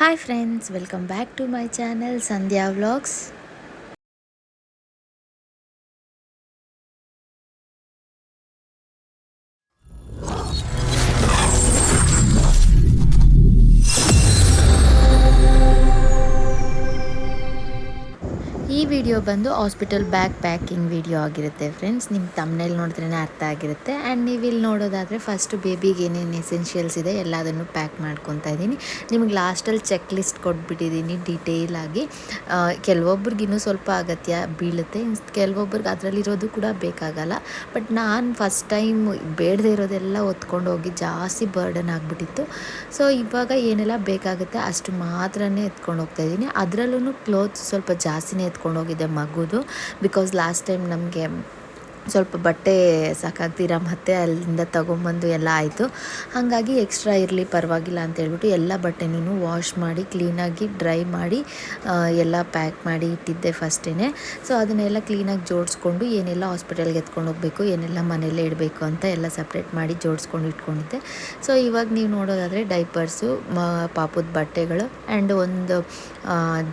Hi friends, welcome back to my channel Sandhya Vlogs. ಈ video ಬಂದು hospital bag packing video ಆಗಿರುತ್ತೆ friends. ನಿಮ್ಮ ತಮ್ಮನೇಲಿ ನೋಡಿದ್ರೇ ಅರ್ಥ ಆಗಿರುತ್ತೆ. ಆ್ಯಂಡ್ ನೀವು ಇಲ್ಲಿ ನೋಡೋದಾದರೆ ಫಸ್ಟು ಬೇಬಿಗೆ ಏನೇನು ಎಸೆನ್ಷಿಯಲ್ಸ್ ಇದೆ ಎಲ್ಲದನ್ನು ಪ್ಯಾಕ್ ಮಾಡ್ಕೊತಾ ಇದ್ದೀನಿ. ನಿಮಗೆ ಲಾಸ್ಟಲ್ಲಿ ಚೆಕ್ ಲಿಸ್ಟ್ ಕೊಟ್ಬಿಟ್ಟಿದ್ದೀನಿ ಡೀಟೇಲಾಗಿ. ಕೆಲವೊಬ್ರಿಗೆ ಇನ್ನೂ ಸ್ವಲ್ಪ ಅಗತ್ಯ ಬೀಳುತ್ತೆ, ಕೆಲವೊಬ್ರಿಗೆ ಅದರಲ್ಲಿರೋದು ಕೂಡ ಬೇಕಾಗಲ್ಲ. ಬಟ್ ನಾನು ಫಸ್ಟ್ ಟೈಮ್ ಬೇಡದೇ ಇರೋದೆಲ್ಲ ಹೊತ್ಕೊಂಡು ಹೋಗಿ ಜಾಸ್ತಿ ಬರ್ಡನ್ ಆಗಿಬಿಟ್ಟಿತ್ತು. ಸೊ ಇವಾಗ ಏನೆಲ್ಲ ಬೇಕಾಗುತ್ತೆ ಅಷ್ಟು ಮಾತ್ರನೇ ಎತ್ಕೊಂಡು ಹೋಗ್ತಾಯಿದ್ದೀನಿ. ಅದರಲ್ಲೂ ಕ್ಲೋತ್ಸ್ ಸ್ವಲ್ಪ ಜಾಸ್ತಿನೇ ಎತ್ಕೊಂಡು ಹೋಗಿದ್ದೆ ಮಗುದು. ಬಿಕಾಸ್ ಲಾಸ್ಟ್ ಟೈಮ್ ನಮಗೆ ಸ್ವಲ್ಪ ಬಟ್ಟೆ ಸಾಕಾಗ್ತೀರಾ ಮತ್ತೆ ಅಲ್ಲಿಂದ ತೊಗೊಂಬಂದು ಎಲ್ಲ ಆಯಿತು. ಹಾಗಾಗಿ ಎಕ್ಸ್ಟ್ರಾ ಇರಲಿ ಪರವಾಗಿಲ್ಲ ಅಂತ ಹೇಳ್ಬಿಟ್ಟು ಎಲ್ಲ ಬಟ್ಟೆನೂ ವಾಶ್ ಮಾಡಿ ಕ್ಲೀನಾಗಿ ಡ್ರೈ ಮಾಡಿ ಎಲ್ಲ ಪ್ಯಾಕ್ ಮಾಡಿ ಇಟ್ಟಿದ್ದೆ ಫಸ್ಟೇ. ಸೊ ಅದನ್ನೆಲ್ಲ ಕ್ಲೀನಾಗಿ ಜೋಡಿಸ್ಕೊಂಡು ಏನೆಲ್ಲ ಹಾಸ್ಪಿಟಲ್ಗೆ ಎತ್ಕೊಂಡು ಹೋಗಬೇಕು, ಏನೆಲ್ಲ ಮನೆಯಲ್ಲೇ ಇಡಬೇಕು ಅಂತ ಎಲ್ಲ ಸಪ್ರೇಟ್ ಮಾಡಿ ಜೋಡಿಸ್ಕೊಂಡು ಇಟ್ಕೊಂಡಿದ್ದೆ. ಸೊ ಇವಾಗ ನೀವು ನೋಡೋದಾದರೆ ಡೈಪರ್ಸು, ಪಾಪದ ಬಟ್ಟೆಗಳು ಆ್ಯಂಡ್ ಒಂದು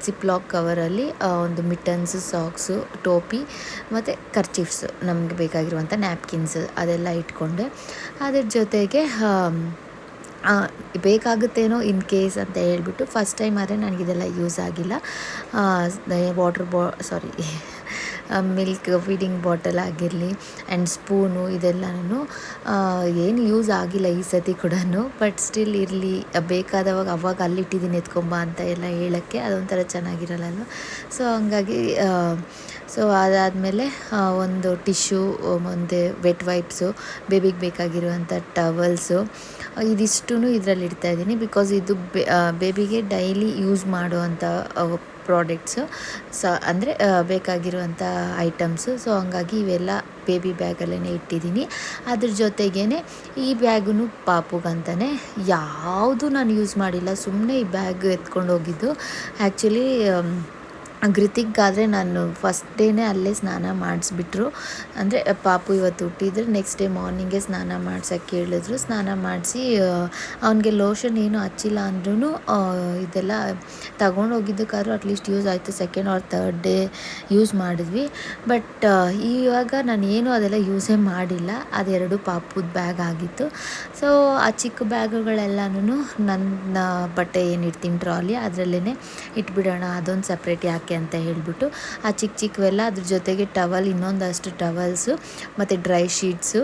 ಜಿಪ್ ಲಾಕ್ ಕವರಲ್ಲಿ ಒಂದು ಮಿಟನ್ಸು, ಸಾಕ್ಸು, ಟೋಪಿ ಮತ್ತು ಕರ್ಚೀಫ್ಸು, ನಮಗೆ ಬೇಕಾಗಿರುವಂಥ ನ್ಯಾಪ್ಕಿನ್ಸ್ ಅದೆಲ್ಲ ಇಟ್ಕೊಂಡೆ. ಅದ್ರ ಜೊತೆಗೆ ಬೇಕಾಗುತ್ತೇನೋ ಇನ್ ಕೇಸ್ ಅಂತ ಹೇಳ್ಬಿಟ್ಟು ಫಸ್ಟ್ ಟೈಮ್ ಆದರೆ ನನಗಿದೆಲ್ಲ ಯೂಸ್ ಆಗಿಲ್ಲ. ಮಿಲ್ಕ್ ಫೀಡಿಂಗ್ ಬಾಟಲ್ ಆಗಿರಲಿ ಆ್ಯಂಡ್ ಸ್ಪೂನು ಇದೆಲ್ಲನೂ ಏನು ಯೂಸ್ ಆಗಿಲ್ಲ ಈ ಸತಿ ಕೂಡ. ಬಟ್ ಸ್ಟಿಲ್ ಇರಲಿ, ಬೇಕಾದವಾಗ ಅವಾಗ ಅಲ್ಲಿಟ್ಟಿದ್ದೀನಿ ಎತ್ಕೊಂಬ ಅಂತ ಎಲ್ಲ ಹೇಳೋಕ್ಕೆ ಅದೊಂಥರ ಚೆನ್ನಾಗಿರಲ್ಲ. ಸೊ ಹಂಗಾಗಿ ಸೊ ಅದಾದಮೇಲೆ ಒಂದು ಟಿಶ್ಯೂ, ಒಂದು ವೆಟ್ ವೈಪ್ಸು, ಬೇಬಿಗೆ ಬೇಕಾಗಿರುವಂಥ ಟವಲ್ಸು, ಇದಿಷ್ಟೂ ಇದರಲ್ಲಿ ಇಡ್ತಾಯಿದ್ದೀನಿ. ಬಿಕಾಸ್ ಇದು ಬೇಬಿಗೆ ಡೈಲಿ ಯೂಸ್ ಮಾಡುವಂಥ ಪ್ರಾಡಕ್ಟ್ಸು, ಅಂದರೆ ಬೇಕಾಗಿರುವಂಥ ಐಟಮ್ಸು. ಸೊ ಹಂಗಾಗಿ ಇವೆಲ್ಲ ಬೇಬಿ ಬ್ಯಾಗಲ್ಲೇ ಇಟ್ಟಿದ್ದೀನಿ. ಅದ್ರ ಜೊತೆಗೇ ಈ ಬ್ಯಾಗೂ ಪಾಪುಗಂತಲೇ ಯಾವುದು ನಾನು ಯೂಸ್ ಮಾಡಿಲ್ಲ, ಸುಮ್ಮನೆ ಈ ಬ್ಯಾಗ್ ಎತ್ಕೊಂಡು ಹೋಗಿದ್ದು. ಆ್ಯಕ್ಚುಲಿ ಘೃತಿಕ್ಗಾದರೆ ನಾನು ಫಸ್ಟ್ ಡೇನೇ ಅಲ್ಲೇ ಸ್ನಾನ ಮಾಡಿಸ್ಬಿಟ್ರು. ಅಂದರೆ ಪಾಪು ಇವತ್ತು ಹುಟ್ಟಿದ್ರೆ ನೆಕ್ಸ್ಟ್ ಡೇ ಮಾರ್ನಿಂಗೇ ಸ್ನಾನ ಮಾಡ್ಸೋಕ್ಕೆ ಹೇಳಿದ್ರು. ಸ್ನಾನ ಮಾಡಿಸಿ ಅವನಿಗೆ ಲೋಷನ್ ಏನು ಹಚ್ಚಿಲ್ಲ ಅಂದ್ರೂ ಇದೆಲ್ಲ ತಗೊಂಡೋಗಿದ್ದಕ್ಕಾದ್ರೂ ಅಟ್ಲೀಸ್ಟ್ ಯೂಸ್ ಆಯಿತು. Second R third day use ಮಾಡಿದ್ವಿ. ಬಟ್ ಇವಾಗ ನಾನು ಏನು ಅದೆಲ್ಲ ಯೂಸೇ ಮಾಡಿಲ್ಲ. ಅದೆರಡು ಪಾಪುದ ಬ್ಯಾಗ್ ಆಗಿತ್ತು. ಸೊ ಆ ಚಿಕ್ಕ ಬ್ಯಾಗುಗಳೆಲ್ಲನೂ ನನ್ನ ಬಟ್ಟೆ ಏನಿಡ್ತೀನಿ ಟ್ರಾಲಿ ಅದರಲ್ಲೇ ಇಟ್ಬಿಡೋಣ, ಅದೊಂದು ಸಪ್ರೇಟ್ ಯಾಕೆ ಅಂತ ಹೇಳಿಬಿಟ್ಟು ಆ ಚಿಕ್ಕವೆಲ್ಲ. ಅದ್ರ ಜೊತೆಗೆ ಟವಲ್, ಇನ್ನೊಂದಷ್ಟು ಟವಲ್ಸು ಮತ್ತು ಡ್ರೈ ಶೀಟ್ಸು,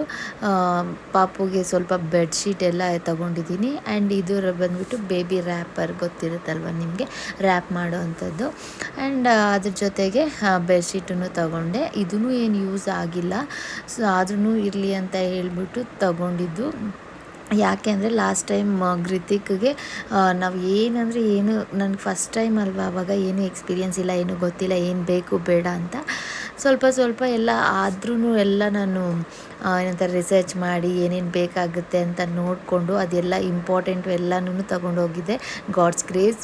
ಪಾಪುಗೆ ಸ್ವಲ್ಪ ಬೆಡ್ಶೀಟ್ ಎಲ್ಲ ತೊಗೊಂಡಿದ್ದೀನಿ. ಆ್ಯಂಡ್ ಇದು ಬಂದುಬಿಟ್ಟು ಬೇಬಿ ರ್ಯಾಪರ್, ಗೊತ್ತಿರುತ್ತಲ್ವ ನಿಮಗೆ, ರ್ಯಾಪ್ ಮಾಡೋ ಅಂಥದ್ದು. ಆ್ಯಂಡ್ ಅದ್ರ ಜೊತೆಗೆ ಬೆಡ್ಶೀಟನ್ನು ತೊಗೊಂಡೆ. ಇದೂ ಏನು ಯೂಸ್ ಆಗಿಲ್ಲ, ಸೊ ಆದ್ರೂ ಇರಲಿ ಅಂತ ಹೇಳಿಬಿಟ್ಟು ತೊಗೊಂಡಿದ್ದು. ಯಾಕೆ ಅಂದರೆ ಲಾಸ್ಟ್ ಟೈಮ್ ಘೃತಿಕ್ಗೆ ನಾವು ಏನಂದರೆ ಏನು, ನನಗೆ ಫಸ್ಟ್ ಟೈಮ್ ಅಲ್ವಾ, ಆವಾಗ ಏನೂ ಎಕ್ಸ್ಪೀರಿಯೆನ್ಸ್ ಇಲ್ಲ, ಏನೂ ಗೊತ್ತಿಲ್ಲ ಏನು ಬೇಕು ಬೇಡ ಅಂತ. ಸ್ವಲ್ಪ ಎಲ್ಲ ಆದ್ರೂ ಎಲ್ಲ ನಾನು ಏನಂತಾರೆ ರಿಸರ್ಚ್ ಮಾಡಿ ಏನೇನು ಬೇಕಾಗುತ್ತೆ ಅಂತ ನೋಡಿಕೊಂಡು ಅದೆಲ್ಲ ಇಂಪಾರ್ಟೆಂಟು ಎಲ್ಲನೂ ತೊಗೊಂಡೋಗಿದ್ದೆ. ಗಾಡ್ಸ್ ಗ್ರೇಸ್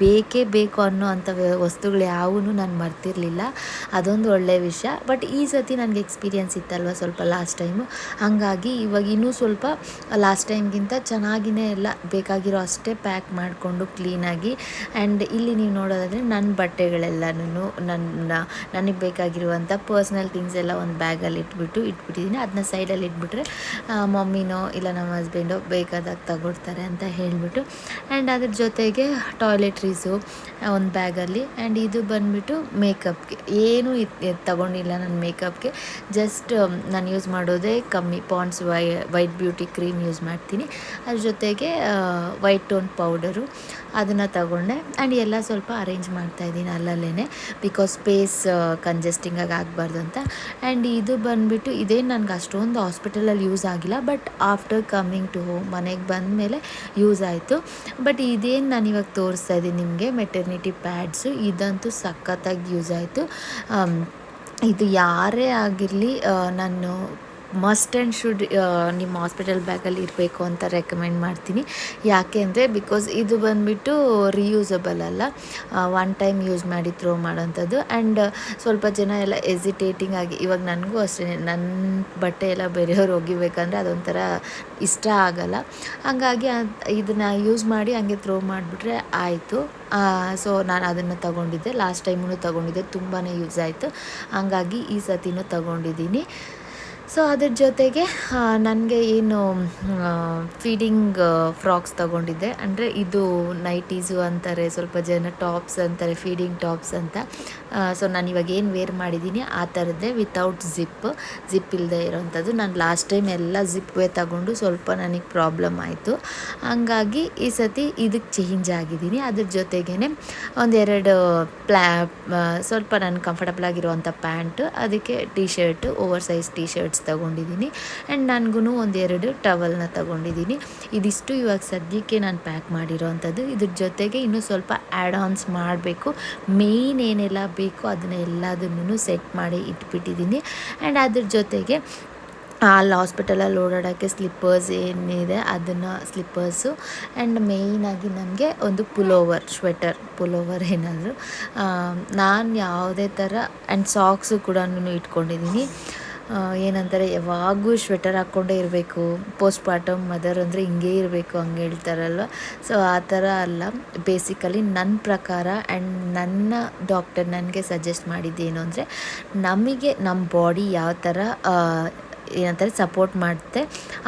ಬೇಕೇ ಬೇಕು ಅನ್ನೋ ಅಂಥ ವಸ್ತುಗಳು ಯಾವೂ ನಾನು ಮರ್ತಿರಲಿಲ್ಲ. ಅದೊಂದು ಒಳ್ಳೆಯ ವಿಷಯ. ಬಟ್ ಈ ಸತಿ ನನಗೆ ಎಕ್ಸ್ಪೀರಿಯೆನ್ಸ್ ಇತ್ತಲ್ವ ಸ್ವಲ್ಪ ಲಾಸ್ಟ್ ಟೈಮು, ಹಾಗಾಗಿ ಇವಾಗ ಇನ್ನೂ ಸ್ವಲ್ಪ ಲಾಸ್ಟ್ ಟೈಮ್ಗಿಂತ ಚೆನ್ನಾಗಿಯೇ ಎಲ್ಲ ಬೇಕಾಗಿರೋ ಅಷ್ಟೇ ಪ್ಯಾಕ್ ಮಾಡಿಕೊಂಡು ಕ್ಲೀನಾಗಿ. ಆ್ಯಂಡ್ ಇಲ್ಲಿ ನೀವು ನೋಡೋದಾದರೆ ನನ್ನ ಬಟ್ಟೆಗಳೆಲ್ಲನೂ ನನಗೆ ಬೇಕಾಗಿರುವಂಥ ಪರ್ಸ್ನಲ್ ಥಿಂಗ್ಸ್ ಎಲ್ಲ ಒಂದು ಬ್ಯಾಗಲ್ಲಿ ಇಟ್ಬಿಟ್ಟಿದ್ದೀನಿ. ಅದನ್ನ ಸೈಡಲ್ಲಿ ಇಟ್ಬಿಟ್ರೆ ಮಮ್ಮಿನೋ ಇಲ್ಲ ನಮ್ಮ ಹಸ್ಬೆಂಡೋ ಬೇಕಾದಾಗ ತಗೊಳ್ತಾರೆ ಅಂತ ಹೇಳಿಬಿಟ್ಟು. ಆ್ಯಂಡ್ ಅದ್ರ ಜೊತೆಗೆ ಟಾಯ್ಲೆಟ್ರೀಸು ಒಂದು ಬ್ಯಾಗಲ್ಲಿ. ಆ್ಯಂಡ್ ಇದು ಬಂದುಬಿಟ್ಟು ಮೇಕಪ್ಗೆ ಏನೂ ತಗೊಂಡಿಲ್ಲ ನಾನು ಮೇಕಪ್ಗೆ. ಜಸ್ಟ್ ನಾನು ಯೂಸ್ ಮಾಡೋದೇ ಕಮ್ಮಿ, Pond's white beauty cream use ಮಾಡ್ತೀನಿ. ಅದ್ರ ಜೊತೆಗೆ ವೈಟ್ ಟೋನ್ ಪೌಡರು ಅದನ್ನು ತಗೊಂಡೆ. ಆ್ಯಂಡ್ ಎಲ್ಲ ಸ್ವಲ್ಪ ಅರೇಂಜ್ ಮಾಡ್ತಾಯಿದ್ದೀನಿ ಅಲ್ಲಲ್ಲೇ, ಬಿಕಾಸ್ ಸ್ಪೇಸ್ ಕಂಜೆಸ್ಟಿಂಗಾಗಿ ಆಗಬಾರ್ದು ಅಂತ. ಆ್ಯಂಡ್ ಇದು ಬಂದುಬಿಟ್ಟು ಇದೇನು ನನಗೆ ಅಷ್ಟೊಂದು ಹಾಸ್ಪಿಟಲಲ್ಲಿ ಯೂಸ್ ಆಗಿಲ್ಲ, but after coming to home ಮನೆಗೆ ಬಂದ ಮೇಲೆ ಯೂಸ್ ಆಯಿತು. ಬಟ್ ಇದೇನು ನಾನು ಇವಾಗ ತೋರಿಸ್ತಾ ಇದ್ದೀನಿ ನಿಮಗೆ, ಮೆಟರ್ನಿಟಿ ಪ್ಯಾಡ್ಸು, ಇದಂತೂ ಸಖತ್ತಾಗಿ ಯೂಸ್ ಆಯಿತು. ಇದು ಯಾರೇ ಆಗಿರಲಿ, ನಾನು ಮಸ್ಟ್ ಆ್ಯಂಡ್ ಶುಡ್ ನಿಮ್ಮ ಹಾಸ್ಪಿಟಲ್ ಬ್ಯಾಗಲ್ಲಿ ಇರಬೇಕು ಅಂತ ರೆಕಮೆಂಡ್ ಮಾಡ್ತೀನಿ. ಯಾಕೆ ಅಂದರೆ ಬಿಕಾಸ್ ಇದು ಬಂದುಬಿಟ್ಟು ರಿಯೂಸಬಲ್ ಅಲ್ಲ, ಒನ್ ಟೈಮ್ ಯೂಸ್ ಮಾಡಿ ಥ್ರೋ ಮಾಡೋಂಥದ್ದು. ಆ್ಯಂಡ್ ಸ್ವಲ್ಪ ಜನ ಎಲ್ಲ ಎಸಿಟೇಟಿಂಗ್ ಆಗಿ, ಇವಾಗ ನನಗೂ ಅಷ್ಟೇ, ನನ್ನ ಬಟ್ಟೆ ಎಲ್ಲ ಬೇರೆಯವ್ರು ಒಗಿಬೇಕಂದ್ರೆ ಅದೊಂಥರ ಇಷ್ಟ ಆಗಲ್ಲ. ಹಾಗಾಗಿ ಇದನ್ನು ಯೂಸ್ ಮಾಡಿ ಹಂಗೆ ಥ್ರೋ ಮಾಡಿಬಿಟ್ರೆ ಆಯಿತು. ಸೊ ನಾನು ಅದನ್ನು ತೊಗೊಂಡಿದ್ದೆ, ಲಾಸ್ಟ್ ಟೈಮೂ ತೊಗೊಂಡಿದ್ದೆ, ತುಂಬಾ ಯೂಸ್ ಆಯಿತು. ಹಂಗಾಗಿ ಈ ಸತಿನೂ ತೊಗೊಂಡಿದ್ದೀನಿ. ಸೊ ಅದ್ರ ಜೊತೆಗೆ ನನಗೆ ಏನು ಫೀಡಿಂಗ್ ಫ್ರಾಕ್ಸ್ ತೊಗೊಂಡಿದ್ದೆ, ಅಂದರೆ ಇದು ನೈಟೀಸು ಅಂತಾರೆ, ಸ್ವಲ್ಪ ಜನ ಟಾಪ್ಸ್ ಅಂತಾರೆ, ಫೀಡಿಂಗ್ ಟಾಪ್ಸ್ ಅಂತ. ಸೊ ನಾನು ಇವಾಗ ಏನು ವೇರ್ ಮಾಡಿದ್ದೀನಿ ಆ ಥರದ್ದೇ, ವಿತೌಟ್ ಜಿಪ್ ಇಲ್ಲದೆ ಇರೋವಂಥದ್ದು. ನಾನು ಲಾಸ್ಟ್ ಟೈಮ್ ಎಲ್ಲ ಜಿಪ್ಪೇ ತಗೊಂಡು ಸ್ವಲ್ಪ ನನಗೆ ಪ್ರಾಬ್ಲಮ್ ಆಯಿತು. ಹಂಗಾಗಿ ಈ ಸತಿ ಇದಕ್ಕೆ ಚೇಂಜ್ ಆಗಿದ್ದೀನಿ. ಅದ್ರ ಜೊತೆಗೇ ಒಂದೆರಡು ಸ್ವಲ್ಪ ನಾನು ಕಂಫರ್ಟಬಲ್ ಆಗಿರುವಂಥ ಪ್ಯಾಂಟು, ಅದಕ್ಕೆ T shirt, over size T shirts ತೊಗೊಂಡಿದ್ದೀನಿ. ಆ್ಯಂಡ್ ನನಗೂ ಒಂದೆರಡು ಟವಲ್ನ ತೊಗೊಂಡಿದ್ದೀನಿ. ಇದಿಷ್ಟು ಇವಾಗ ಸದ್ಯಕ್ಕೆ ನಾನು ಪ್ಯಾಕ್ ಮಾಡಿರೋ ಅಂಥದ್ದು. ಇದ್ರ ಜೊತೆಗೆ ಇನ್ನೂ ಸ್ವಲ್ಪ ಆ್ಯಡ್ ಆನ್ಸ್ ಮಾಡಬೇಕು. ಮೇಯ್ನ್ ಏನೆಲ್ಲ ಬೇಕು ಅದನ್ನ ಎಲ್ಲದನ್ನು ಸೆಟ್ ಮಾಡಿ ಇಟ್ಬಿಟ್ಟಿದ್ದೀನಿ. ಆ್ಯಂಡ್ ಅದ್ರ ಜೊತೆಗೆ ಅಲ್ಲಿ ಹಾಸ್ಪಿಟಲಲ್ಲಿ ಓಡಾಡೋಕ್ಕೆ ಸ್ಲಿಪ್ಪರ್ಸ್ ಏನಿದೆ ಅದನ್ನು, ಸ್ಲಿಪ್ಪರ್ಸು, ಆ್ಯಂಡ್ ಮೇಯ್ನಾಗಿ ನನಗೆ ಒಂದು ಸ್ವೆಟರ್ ಪುಲೋವರ್ ಏನಾದರೂ, ನಾನು ಯಾವುದೇ ಥರ, ಆ್ಯಂಡ್ ಸಾಕ್ಸು ಕೂಡ ಇಟ್ಕೊಂಡಿದ್ದೀನಿ. ಏನಂತಾರೆ, ಯಾವಾಗೂ ಸ್ವೆಟರ್ ಹಾಕ್ಕೊಂಡೇ ಇರಬೇಕು, ಪೋಸ್ಟ್ಪಾರ್ಟಮ್ ಮದರ್ ಅಂದರೆ ಹಿಂಗೇ ಇರಬೇಕು ಹಂಗೆ ಹೇಳ್ತಾರಲ್ವ. ಸೊ ಆ ಥರ ಅಲ್ಲ. ಬೇಸಿಕಲಿ ನನ್ನ ಪ್ರಕಾರ ಆ್ಯಂಡ್ ನನ್ನ ಡಾಕ್ಟರ್ ನನಗೆ ಸಜೆಸ್ಟ್ ಮಾಡಿದ್ದೇನು ಅಂದರೆ, ನಮಗೆ ನಮ್ಮ ಬಾಡಿ ಯಾವ ಥರ ಏನಂತಾರೆ ಸಪೋರ್ಟ್ ಮಾಡುತ್ತೆ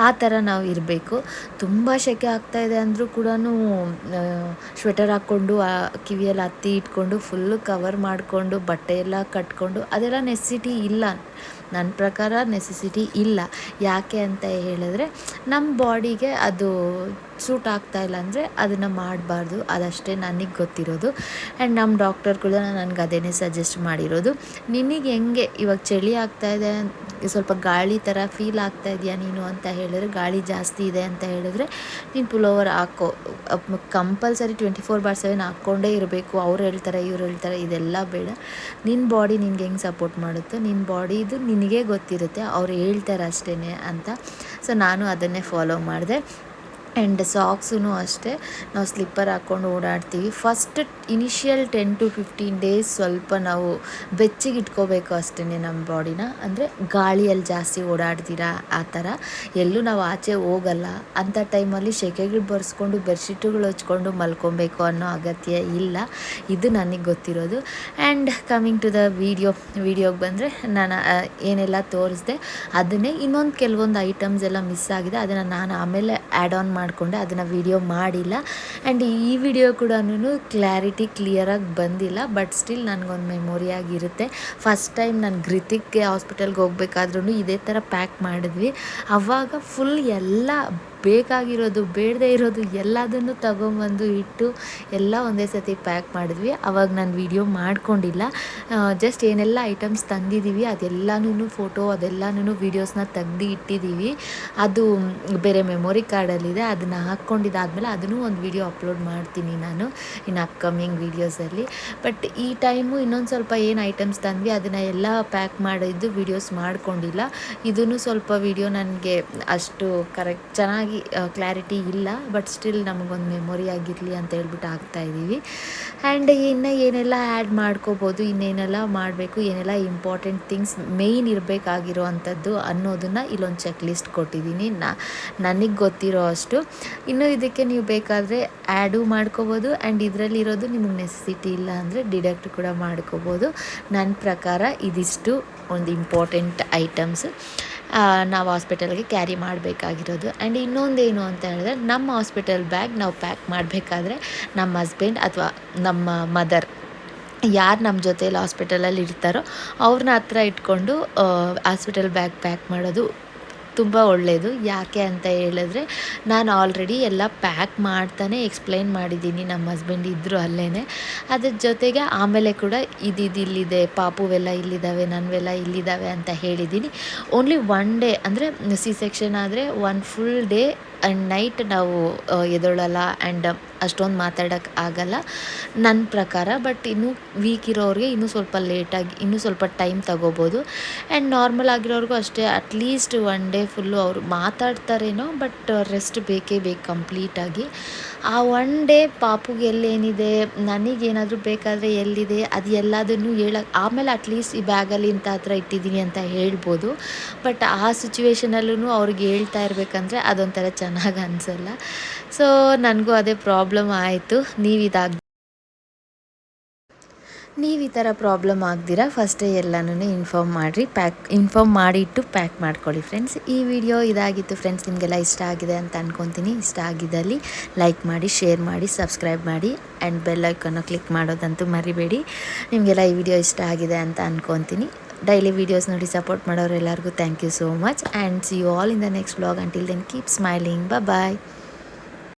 ಆ ಥರ ನಾವು ಇರಬೇಕು. ತುಂಬ ಸೆಕೆ ಆಗ್ತಾಯಿದೆ ಅಂದರೂ ಕೂಡ ಸ್ವೆಟರ್ ಹಾಕ್ಕೊಂಡು ಕಿವಿಯಲ್ಲಿ ಹತ್ತಿ ಇಟ್ಕೊಂಡು ಫುಲ್ಲು ಕವರ್ ಮಾಡಿಕೊಂಡು ಬಟ್ಟೆ ಎಲ್ಲ ಕಟ್ಕೊಂಡು ಅದೆಲ್ಲ ನೆಸೆಸಿಟಿ ಇಲ್ಲ. ನನ್ನ ಪ್ರಕಾರ ನೆಸೆಸಿಟಿ ಇಲ್ಲ. ಯಾಕೆ ಅಂತ ಹೇಳಿದ್ರೆ ನಮ್ಮ ಬಾಡಿಗೆ ಅದು ಸೂಟ್ ಆಗ್ತಾಯಿಲ್ಲ ಅಂದರೆ ಅದನ್ನು ಮಾಡಬಾರ್ದು, ಅದಷ್ಟೇ ನನಗೆ ಗೊತ್ತಿರೋದು. ಆ್ಯಂಡ್ ನಮ್ಮ ಡಾಕ್ಟರ್ ಕೂಡ ನನಗೆ ಅದೇನೇ ಸಜೆಸ್ಟ್ ಮಾಡಿರೋದು. ನಿನಗೆ ಹೆಂಗೆ ಇವಾಗ ಚಳಿ ಆಗ್ತಾಯಿದೆ, ಸ್ವಲ್ಪ ಗಾಳಿ ಥರ ಫೀಲ್ ಆಗ್ತಾ ಇದೆಯಾ ನೀನು ಅಂತ ಹೇಳಿದ್ರೆ, ಗಾಳಿ ಜಾಸ್ತಿ ಇದೆ ಅಂತ ಹೇಳಿದ್ರೆ ನೀನು ಪುಲೋವರ್ ಹಾಕೋ. ಕಂಪಲ್ಸರಿ 24/7 ಹಾಕ್ಕೊಂಡೇ ಇರಬೇಕು, ಅವ್ರು ಹೇಳ್ತಾರೆ ಇವ್ರು ಹೇಳ್ತಾರೆ ಇದೆಲ್ಲ ಬೇಡ. ನಿನ್ನ ಬಾಡಿ ನಿನ್ಗೆ ಹೆಂಗೆ ಸಪೋರ್ಟ್ ಮಾಡುತ್ತೋ, ನಿನ್ನ ಬಾಡಿ ಇದು ನಿನಗೇ ಗೊತ್ತಿರುತ್ತೆ, ಅವ್ರು ಹೇಳ್ತಾರೆ ಅಷ್ಟೇ ಅಂತ. ಸೊ ನಾನು ಅದನ್ನೇ ಫಾಲೋ ಮಾಡಿದೆ. ಆ್ಯಂಡ್ ಸಾಕ್ಸೂ ಅಷ್ಟೇ, ನಾವು ಸ್ಲಿಪ್ಪರ್ ಹಾಕ್ಕೊಂಡು ಓಡಾಡ್ತೀವಿ. ಫಸ್ಟ್ ಇನಿಷಿಯಲ್ 10 to 15 ಡೇಸ್ ಸ್ವಲ್ಪ ನಾವು ಬೆಚ್ಚಿಗೆ ಇಟ್ಕೋಬೇಕು ಅಷ್ಟೇ ನಮ್ಮ ಬಾಡಿನ. ಅಂದರೆ ಗಾಳಿಯಲ್ಲಿ ಜಾಸ್ತಿ ಓಡಾಡ್ತೀರಾ ಆ ಥರ, ಎಲ್ಲೂ ನಾವು ಆಚೆ ಹೋಗಲ್ಲ ಅಂಥ ಟೈಮಲ್ಲಿ ಸೆಕೆಗಳು ಬರ್ಸ್ಕೊಂಡು ಬೆಡ್ಶೀಟುಗಳು ಹಚ್ಕೊಂಡು ಮಲ್ಕೊಬೇಕು ಅನ್ನೋ ಅಗತ್ಯ ಇಲ್ಲ. ಇದು ನನಗೆ ಗೊತ್ತಿರೋದು. ಆ್ಯಂಡ್ ಕಮಿಂಗ್ ಟು ದ ವಿಡಿಯೋಗೆ ಬಂದರೆ, ನಾನು ಏನೆಲ್ಲ ತೋರಿಸ್ದೆ ಅದನ್ನೇ, ಇನ್ನೊಂದು ಕೆಲವೊಂದು ಐಟಮ್ಸ್ ಎಲ್ಲ ಮಿಸ್ ಆಗಿದೆ, ಅದನ್ನು ನಾನು ಆಮೇಲೆ ಆ್ಯಡ್ ಆನ್ ಮಾಡಿಕೊಂಡೆ, ಅದನ್ನು ವಿಡಿಯೋ ಮಾಡಿಲ್ಲ. ಆ್ಯಂಡ್ ಈ ವಿಡಿಯೋ ಕೂಡ ಕ್ಲಿಯರಾಗಿ ಬಂದಿಲ್ಲ, ಬಟ್ ಸ್ಟಿಲ್ ನನಗೊಂದು ಮೆಮೊರಿ ಆಗಿರುತ್ತೆ. ಫಸ್ಟ್ ಟೈಮ್ ನಾನು ಗ್ರಿತಿಕ್ಗೆ ಹಾಸ್ಪಿಟಲ್ಗೆ ಹೋಗ್ಬೇಕಾದ್ರೂ ಇದೇ ಥರ ಪ್ಯಾಕ್ ಮಾಡಿದ್ವಿ. ಆವಾಗ ಫುಲ್ ಎಲ್ಲ ಬೇಕಾಗಿರೋದು ಬೇಡದೇ ಇರೋದು ಎಲ್ಲದನ್ನು ತಗೊಂಬಂದು ಇಟ್ಟು ಎಲ್ಲ ಒಂದೇ ಸತಿ ಪ್ಯಾಕ್ ಮಾಡಿದ್ವಿ. ಆವಾಗ ನಾನು ವಿಡಿಯೋ ಮಾಡ್ಕೊಂಡಿಲ್ಲ, ಜಸ್ಟ್ ಏನೆಲ್ಲ ಐಟಮ್ಸ್ ತಂದಿದ್ದೀವಿ ಅದೆಲ್ಲನೂ ಫೋಟೋ ಅದೆಲ್ಲನೂ ವೀಡಿಯೋಸ್ನ ತೆಗ್ದು ಇಟ್ಟಿದ್ದೀವಿ. ಅದು ಬೇರೆ ಮೆಮೊರಿ ಕಾರ್ಡಲ್ಲಿದೆ, ಅದನ್ನು ಹಾಕ್ಕೊಂಡಿದ್ದಾದಮೇಲೆ ಅದನ್ನು ಒಂದು ವಿಡಿಯೋ ಅಪ್ಲೋಡ್ ಮಾಡ್ತೀನಿ ನಾನು ಇನ್ನು ಅಪ್ಕಮಿಂಗ್ ವೀಡಿಯೋಸಲ್ಲಿ. ಬಟ್ ಈ ಟೈಮು ಇನ್ನೊಂದು ಸ್ವಲ್ಪ ಏನು ಐಟಮ್ಸ್ ತಂದ್ವಿ ಅದನ್ನು ಎಲ್ಲ ಪ್ಯಾಕ್ ಮಾಡಿದ್ದು ವೀಡಿಯೋಸ್ ಮಾಡ್ಕೊಂಡಿಲ್ಲ. ಇದೂ ಸ್ವಲ್ಪ ವಿಡಿಯೋ ನನಗೆ ಅಷ್ಟು ಕರೆಕ್ಟ್ ಚೆನ್ನಾಗಿ ಕ್ಲಾರಿಟಿ ಇಲ್ಲ, ಬಟ್ ಸ್ಟಿಲ್ ನಮಗೊಂದು ಮೆಮೊರಿ ಆಗಿರಲಿ ಅಂತ ಹೇಳ್ಬಿಟ್ಟು ಹಾಕ್ತಾಯಿದ್ದೀವಿ. ಆ್ಯಂಡ್ ಇನ್ನು ಏನೆಲ್ಲ ಆ್ಯಡ್ ಮಾಡ್ಕೋಬೋದು, ಇನ್ನೇನೆಲ್ಲ ಮಾಡಬೇಕು, ಏನೆಲ್ಲ ಇಂಪಾರ್ಟೆಂಟ್ ಥಿಂಗ್ಸ್ ಮೇಯ್ನ್ ಇರಬೇಕಾಗಿರೋ ಅಂಥದ್ದು ಅನ್ನೋದನ್ನು ಇಲ್ಲೊಂದು ಚೆಕ್ ಲಿಸ್ಟ್ ಕೊಟ್ಟಿದ್ದೀನಿ ನನಗೆ ಗೊತ್ತಿರೋ ಅಷ್ಟು. ಇನ್ನು ಇದಕ್ಕೆ ನೀವು ಬೇಕಾದರೆ ಆ್ಯಡು ಮಾಡ್ಕೋಬೋದು, ಆ್ಯಂಡ್ ಇದರಲ್ಲಿರೋದು ನಿಮಗೆ ನೆಸೆಸಿಟಿ ಇಲ್ಲ ಅಂದರೆ ಡಿಡಕ್ಟ್ ಕೂಡ ಮಾಡ್ಕೋಬೋದು. ನನ್ನ ಪ್ರಕಾರ ಇದಿಷ್ಟು ಒಂದು ಇಂಪಾರ್ಟೆಂಟ್ ಐಟಮ್ಸ್ ನಾವು ಹಾಸ್ಪಿಟಲ್ಗೆ ಕ್ಯಾರಿ ಮಾಡಬೇಕಾಗಿರೋದು. ಆ್ಯಂಡ್ ಇನ್ನೊಂದೇನು ಅಂತ ಹೇಳಿದ್ರೆ, ನಮ್ಮ ಹಾಸ್ಪಿಟಲ್ ಬ್ಯಾಗ್ ನಾವು ಪ್ಯಾಕ್ ಮಾಡಬೇಕಾದ್ರೆ ನಮ್ಮ ಹಸ್ಬೆಂಡ್ ಅಥವಾ ನಮ್ಮ ಮದರ್ ಯಾರು ನಮ್ಮ ಜೊತೆಯಲ್ಲಿ ಹಾಸ್ಪಿಟಲಲ್ಲಿ ಇರ್ತಾರೋ ಅವ್ರನ್ನ ಹತ್ರ ಇಟ್ಕೊಂಡು ಹಾಸ್ಪಿಟಲ್ ಬ್ಯಾಗ್ ಪ್ಯಾಕ್ ಮಾಡೋದು ತುಂಬ ಒಳ್ಳೆಯದು. ಯಾಕೆ ಅಂತ ಹೇಳಿದ್ರೆ, ನಾನು ಆಲ್ರೆಡಿ ಎಲ್ಲ ಪ್ಯಾಕ್ ಮಾಡ್ತಾನೆ ಎಕ್ಸ್ಪ್ಲೈನ್ ಮಾಡಿದ್ದೀನಿ, ನಮ್ಮ ಹಸ್ಬೆಂಡ್ ಇದ್ದರು ಅಲ್ಲೇ. ಅದ್ರ ಜೊತೆಗೆ ಆಮೇಲೆ ಕೂಡ ಇಲ್ಲಿದೆ, ಪಾಪುವೆಲ್ಲ ಇಲ್ಲಿದ್ದಾವೆ, ನನ್ನವೆಲ್ಲ ಇಲ್ಲಿದ್ದಾವೆ ಅಂತ ಹೇಳಿದ್ದೀನಿ. ಓನ್ಲಿ 1 ಡೇ ಅಂದರೆ ಸಿ ಸೆಕ್ಷನ್ ಆದರೆ 1 ಫುಲ್ ಡೇ ಆ್ಯಂಡ್ ನೈಟ್ ನಾವು ಎದ್ದೇಳಲ್ಲ ಆ್ಯಂಡ್ ಅಷ್ಟೊಂದು ಮಾತಾಡೋಕ್ಕೆ ಆಗಲ್ಲ ನನ್ನ ಪ್ರಕಾರ. ಬಟ್ ಇನ್ನೂ ವೀಕ್ ಇರೋರಿಗೆ ಇನ್ನೂ ಸ್ವಲ್ಪ ಲೇಟಾಗಿ ಇನ್ನೂ ಸ್ವಲ್ಪ ಟೈಮ್ ತಗೋಬೋದು. ಆ್ಯಂಡ್ ನಾರ್ಮಲ್ ಆಗಿರೋರಿಗೂ ಅಷ್ಟೇ ಅಟ್ಲೀಸ್ಟ್ 1 ಡೇ ಫುಲ್ಲು ಅವರು ಮಾತಾಡ್ತಾರೇನೋ ಬಟ್ ರೆಸ್ಟ್ ಬೇಕೇ ಬೇಕು ಕಂಪ್ಲೀಟಾಗಿ. ಆ 1 ಡೇ ಪಾಪುಗೆ ಎಲ್ಲೇನಿದೆ, ನನಗೇನಾದರೂ ಬೇಕಾದರೆ ಎಲ್ಲಿದೆ ಅದು ಎಲ್ಲದನ್ನೂ ಹೇಳಕ್ಕೆ ಆಮೇಲೆ ಅಟ್ಲೀಸ್ಟ್ ಈ ಬ್ಯಾಗಲ್ಲಿ ಇಂಥ ಹತ್ರ ಇಟ್ಟಿದ್ದೀನಿ ಅಂತ ಹೇಳ್ಬೋದು. ಬಟ್ ಆ ಸಿಚುವೇಷನಲ್ಲೂ ಅವ್ರಿಗೆ ಹೇಳ್ತಾ ಇರಬೇಕಂದ್ರೆ ಅದೊಂಥರ ಚೆನ್ನಾಗಿ ಅನಿಸಲ್ಲ. ಸೊ ನನಗೂ ಅದೇ ಪ್ರಾಬ್ಲಮ್ ಆಯಿತು. ನೀವು ಈ ಥರ ಪ್ರಾಬ್ಲಮ್ ಆಗ್ದಿರ ಫಸ್ಟೇ ಎಲ್ಲನೂ ಇನ್ಫಾರ್ಮ್ ಮಾಡಿಟ್ಟು ಪ್ಯಾಕ್ ಮಾಡ್ಕೊಳ್ಳಿ ಫ್ರೆಂಡ್ಸ್. ಈ ವಿಡಿಯೋ ಇದಾಗಿತ್ತು ಫ್ರೆಂಡ್ಸ್. ನಿಮಗೆಲ್ಲ ಇಷ್ಟ ಆಗಿದೆ ಅಂತ ಅಂದ್ಕೊತೀನಿ. ಇಷ್ಟ ಆಗಿದ್ದಲ್ಲಿ ಲೈಕ್ ಮಾಡಿ, ಶೇರ್ ಮಾಡಿ, ಸಬ್ಸ್ಕ್ರೈಬ್ ಮಾಡಿ ಆ್ಯಂಡ್ ಬೆಲ್ ಐಕನ್ನ ಕ್ಲಿಕ್ ಮಾಡೋದಂತೂ ಮರಿಬೇಡಿ. ನಿಮಗೆಲ್ಲ ಈ ವಿಡಿಯೋ ಇಷ್ಟ ಆಗಿದೆ ಅಂತ ಅಂದ್ಕೊತೀನಿ. ಡೈಲಿ ವೀಡಿಯೋಸ್ ನೋಡಿ ಸಪೋರ್ಟ್ ಮಾಡೋರೆಲ್ಲರಿಗೂ thank you so much and see you all in the next vlog. Until then keep smiling. Bye.